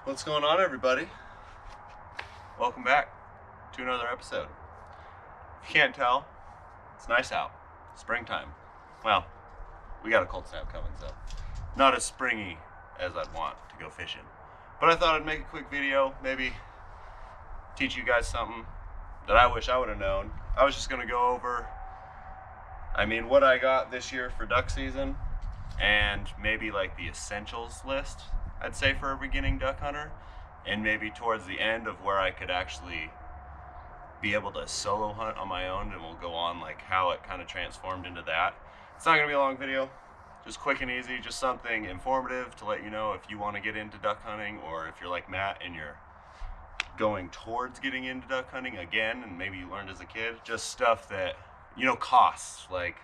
What's going on, everybody? Welcome back to another episode. If you can't tell, it's nice out. Springtime. Well, we got a cold snap coming, so not as springy as I'd want to go fishing. But I thought I'd make a quick video, maybe teach you guys something that I wish I would have known. I was just going to go over, what I got this year for duck season, and maybe like the essentials list, I'd say, for a beginning duck hunter, and maybe towards the end of where I could actually be able to solo hunt on my own, and we'll go on like how it kind of transformed into that. It's not going to be a long video, just quick and easy, just something informative to let you know if you want to get into duck hunting, or if you're like Matt and you're going towards getting into duck hunting again, and maybe you learned as a kid, just stuff that, costs. Like,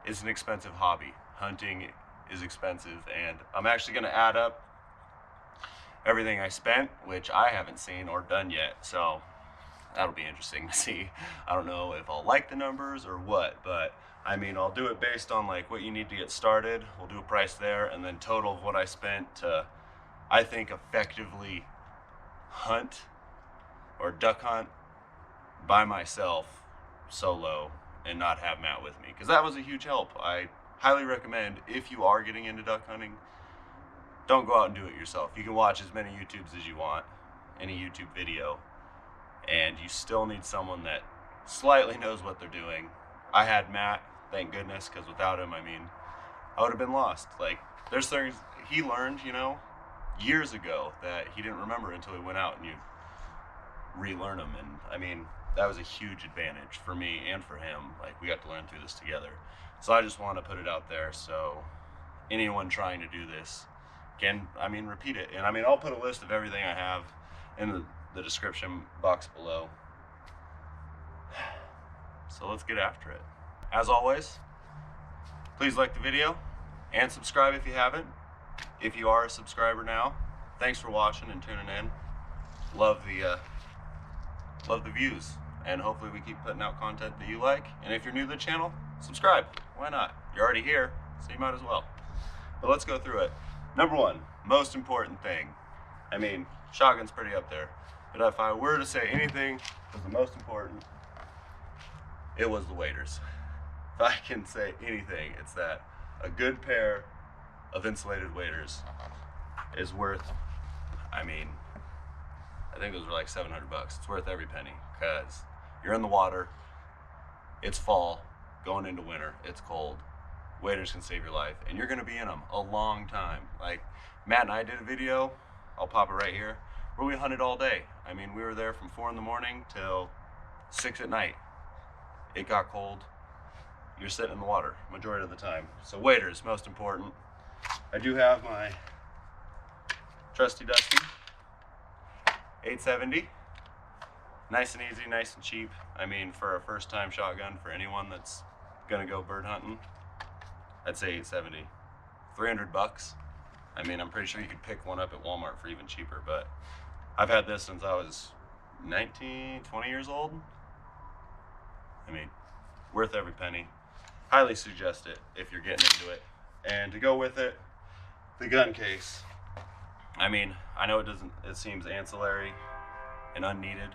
it's an expensive hobby. Hunting is expensive, and I'm actually going to add up everything I spent, which I haven't seen or done yet, so that'll be interesting to see. I don't know if I'll like the numbers or what, but I'll do it based on like what you need to get started. We'll do a price there, and then total of what I spent to, I think, effectively hunt or duck hunt by myself solo and not have Matt with me, because that was a huge help. I highly recommend, if you are getting into duck hunting, don't go out and do it yourself. You can watch as many YouTubes as you want, any YouTube video, and you still need someone that slightly knows what they're doing. I had Matt, thank goodness, because without him, I would have been lost. Like, there's things he learned, years ago that he didn't remember until he went out, and you relearn them. And that was a huge advantage for me and for him. Like, we got to learn through this together. So I just want to put it out there so anyone trying to do this can, repeat it. And I'll put a list of everything I have in the description box below. So let's get after it. As always, please like the video and subscribe if you haven't. If you are a subscriber now, thanks for watching and tuning in. Love the views, and hopefully we keep putting out content that you like. And if you're new to the channel, subscribe. Why not? You're already here, so you might as well. But let's go through it. Number one, most important thing. Shotgun's pretty up there, but if I were to say anything was the most important, it was the waders. If I can say anything, it's that a good pair of insulated waders is worth, I think those were like $700. It's worth every penny, because you're in the water, it's fall, going into winter, it's cold. Waders can save your life, and you're gonna be in them a long time. Like, Matt and I did a video, I'll pop it right here, where we hunted all day. We were there from 4 in the morning till 6 at night. It got cold, you're sitting in the water majority of the time. So waders, most important. I do have my trusty dusty 870. Nice and easy, nice and cheap. For a first time shotgun, for anyone that's gonna go bird hunting, I'd say 870. $300. I'm pretty sure you could pick one up at Walmart for even cheaper, but I've had this since I was 19, 20 years old. Worth every penny. Highly suggest it if you're getting into it. And to go with it, the gun case. I know it seems ancillary and unneeded,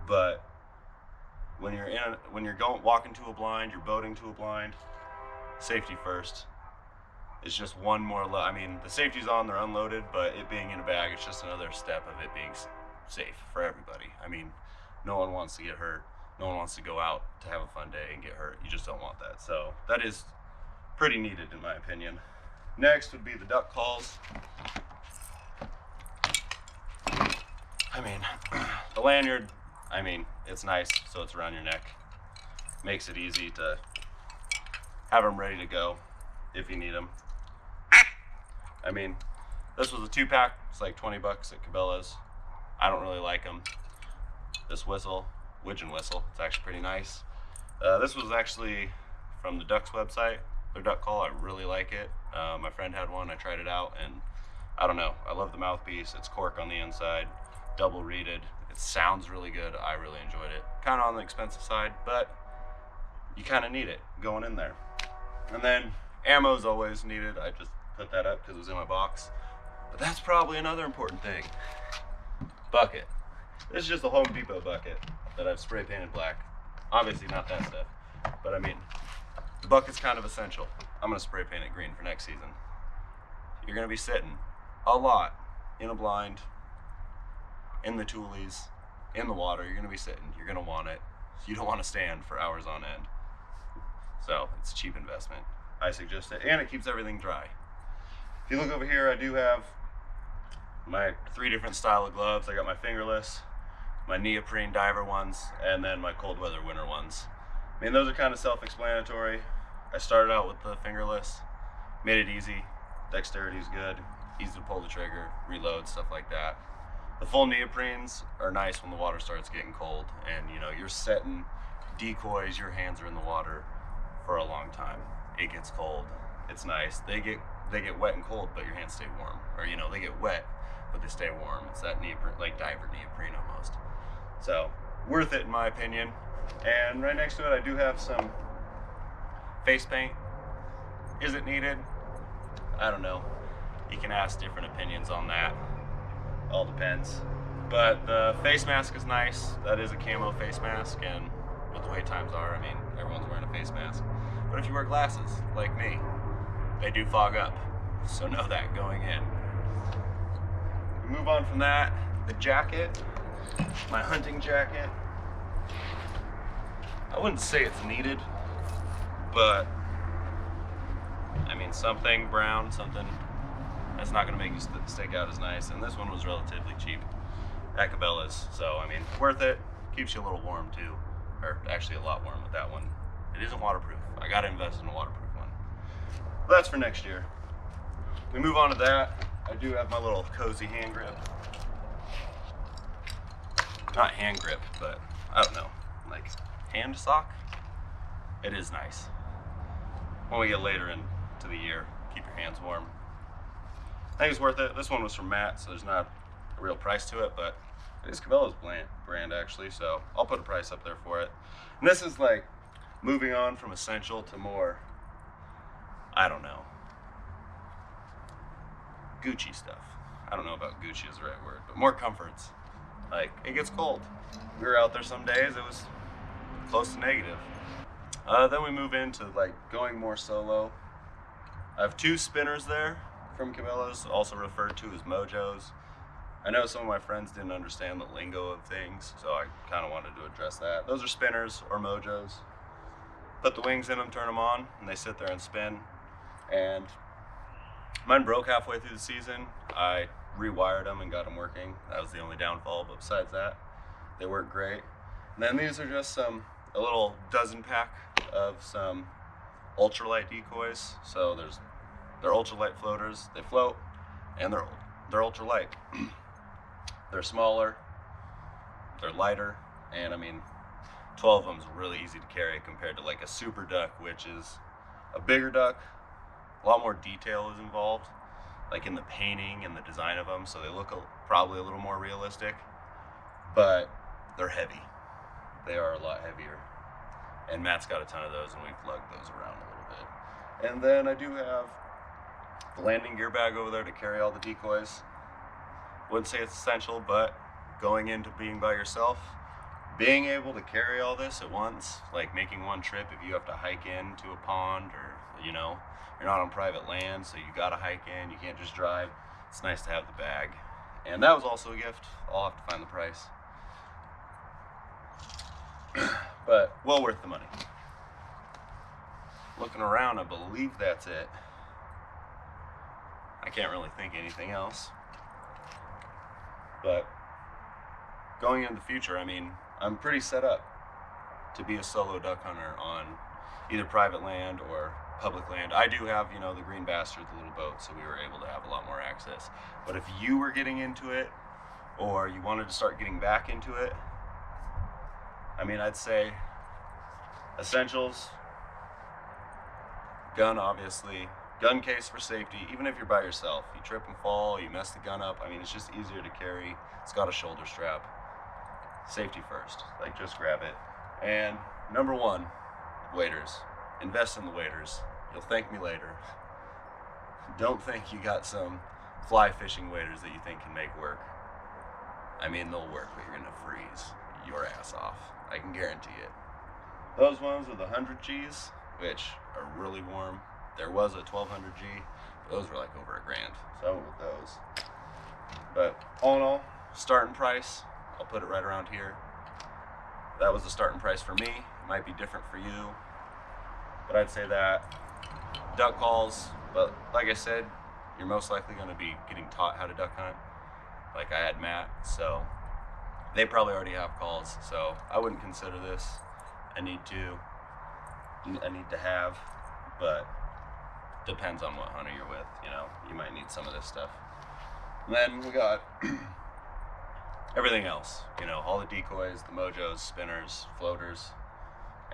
but when you're walking to a blind, you're boating to a blind, safety first. It's just one more the safety's on, they're unloaded, but it being in a bag, it's just another step of it being safe for everybody. No one wants to get hurt. No one wants to go out to have a fun day and get hurt. You just don't want that. So that is pretty needed, in my opinion. Next would be the duck calls. The lanyard, it's nice, so it's around your neck. Makes it easy to have them ready to go if you need them. This was a 2-pack. It's like $20 at Cabela's. I don't really like them. This whistle, widgeon whistle, it's actually pretty nice. This was actually from the Ducks website, their duck call. I really like it. My friend had one, I tried it out, and I don't know, I love the mouthpiece. It's cork on the inside, double reeded. It sounds really good. I really enjoyed it. Kind of on the expensive side, but you kind of need it going in there. And then ammo is always needed. I just put that up because it was in my box. But that's probably another important thing. Bucket. This is just a Home Depot bucket that I've spray painted black. Obviously not that stuff, but I mean, the bucket's kind of essential. I'm gonna spray paint it green for next season. You're gonna be sitting a lot in a blind, in the toolies, in the water. You're gonna be sitting, you're gonna want it. You don't wanna stand for hours on end. So it's a cheap investment. I suggest it, and it keeps everything dry. If you look over here, I do have my 3 different style of gloves. I got my fingerless, my neoprene diver ones, and then my cold weather winter ones. I mean, those are kind of self-explanatory. I started out with the fingerless, made it easy. Dexterity is good, easy to pull the trigger, reload, stuff like that. The full neoprenes are nice when the water starts getting cold, and you know, you're setting decoys, your hands are in the water for a long time. It gets cold, it's nice. They get wet and cold, but your hands stay warm. Or you know, they get wet, but they stay warm. It's that neoprene, like diver neoprene almost. So, worth it in my opinion. And right next to it, I do have some face paint. Is it needed? I don't know. You can ask different opinions on that. All depends. But the face mask is nice. That is a camo face mask, and with the way times are, I mean, everyone's wearing a face mask. But if you wear glasses, like me, they do fog up. So know that going in. We move on from that. The jacket, my hunting jacket. I wouldn't say it's needed, but I mean, something brown, something that's not gonna make you stick out as nice. And this one was relatively cheap at Cabela's. So, I mean, worth it. Keeps you a little warm too. Or actually a lot warm with that one. It isn't waterproof. I gotta invest in a waterproof one. But that's for next year. We move on to that. I do have my little cozy hand grip. Not hand grip, but I don't know, like hand sock. It is nice. When we get later into the year, keep your hands warm. I think it's worth it. This one was from Matt, so there's not a real price to it, but it is Cabela's brand actually, so I'll put a price up there for it. And this is like moving on from essential to more, I don't know, Gucci stuff. I don't know about Gucci is the right word, but more comforts. Like, it gets cold. We were out there some days, it was close to negative. Then we move into like going more solo. I have 2 spinners there from Cabela's, also referred to as Mojos. I know some of my friends didn't understand the lingo of things, so I kind of wanted to address that. Those are spinners or Mojos. Put the wings in them, turn them on, and they sit there and spin. And mine broke halfway through the season. I rewired them and got them working. That was the only downfall, but besides that, they work great. And then these are just a little dozen pack of some Ultralight Decoys. So they're ultralight floaters. They float, and they're ultralight. They're smaller, they're lighter, and I mean, 12 of them is really easy to carry compared to like a super duck, which is a bigger duck. A lot more detail is involved, like in the painting and the design of them, so they look probably a little more realistic, but they're heavy. They are a lot heavier. And Matt's got a ton of those, and we've lugged those around a little bit. And then I do have the landing gear bag over there to carry all the decoys. Wouldn't say it's essential, but going into being by yourself, being able to carry all this at once, like making one trip, if you have to hike into a pond or, you know, you're not on private land, so you gotta hike in, you can't just drive. It's nice to have the bag. And that was also a gift. I'll have to find the price. But well worth the money. Looking around, I believe that's it. I can't really think of anything else. But going into the future, I mean, I'm pretty set up to be a solo duck hunter on either private land or public land. I do have, you know, the Green Bastard, the little boat, so we were able to have a lot more access. But if you were getting into it, or you wanted to start getting back into it, I mean, I'd say essentials, gun obviously, gun case for safety, even if you're by yourself. You trip and fall, you mess the gun up, I mean, it's just easier to carry. It's got a shoulder strap. Safety first, like just grab it. And number 1, waders. Invest in the waders. You'll thank me later. Don't think you got some fly fishing waders that you think can make work. I mean, they'll work, but you're gonna freeze your ass off. I can guarantee it. Those ones with 100 Gs, which are really warm. There was a 1200 G, but those were like over $1,000, so I went with those. But all in all, starting price, I'll put it right around here. That was the starting price for me. It might be different for you, but I'd say that. Duck calls, but like I said, you're most likely going to be getting taught how to duck hunt. Like I had Matt, so they probably already have calls, so I wouldn't consider this a need to have, but depends on what hunter you're with, you know, you might need some of this stuff. And then we got everything else, you know, all the decoys, the mojos, spinners, floaters,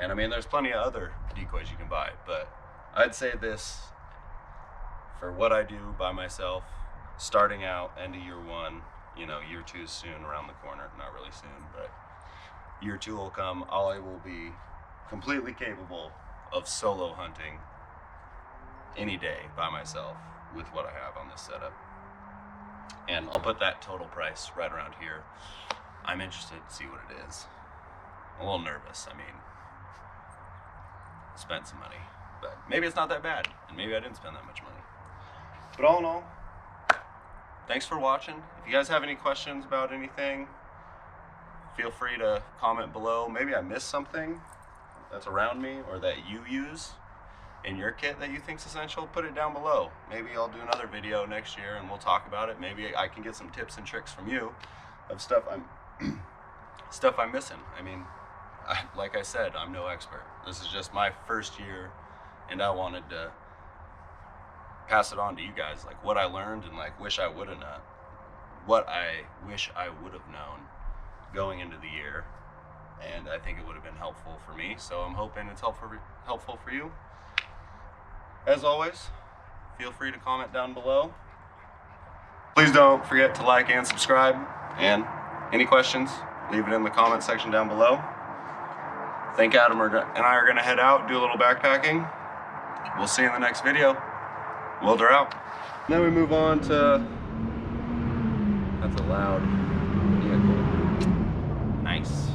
and I mean, there's plenty of other decoys you can buy, but I'd say this, for what I do by myself, starting out, end of year one, you know, year two is soon around the corner, not really soon, but year two will come, I will be completely capable of solo hunting any day by myself with what I have on this setup. And I'll put that total price right around here. I'm interested to see what it is. I'm a little nervous, I mean, spent some money, but maybe it's not that bad, and maybe I didn't spend that much money. But all in all, thanks for watching. If you guys have any questions about anything, feel free to comment below. Maybe I missed something that's around me or that you use in your kit that you think's essential. Put it down below. Maybe I'll do another video next year and we'll talk about it. Maybe I can get some tips and tricks from you of stuff I'm missing. I mean, like I said, I'm no expert. This is just my first year, and I wanted to pass it on to you guys, like what I learned and like wish I would have known, what I wish I would have known going into the year, and I think it would have been helpful for me, so I'm hoping it's helpful for you. As always, feel free to comment down below. Please don't forget to like and subscribe, and any questions, leave it in the comment section down below. I think Adam and I are going to head out, do a little backpacking. We'll see you in the next video. Wilder out. Then we move on to, that's a loud vehicle. Nice.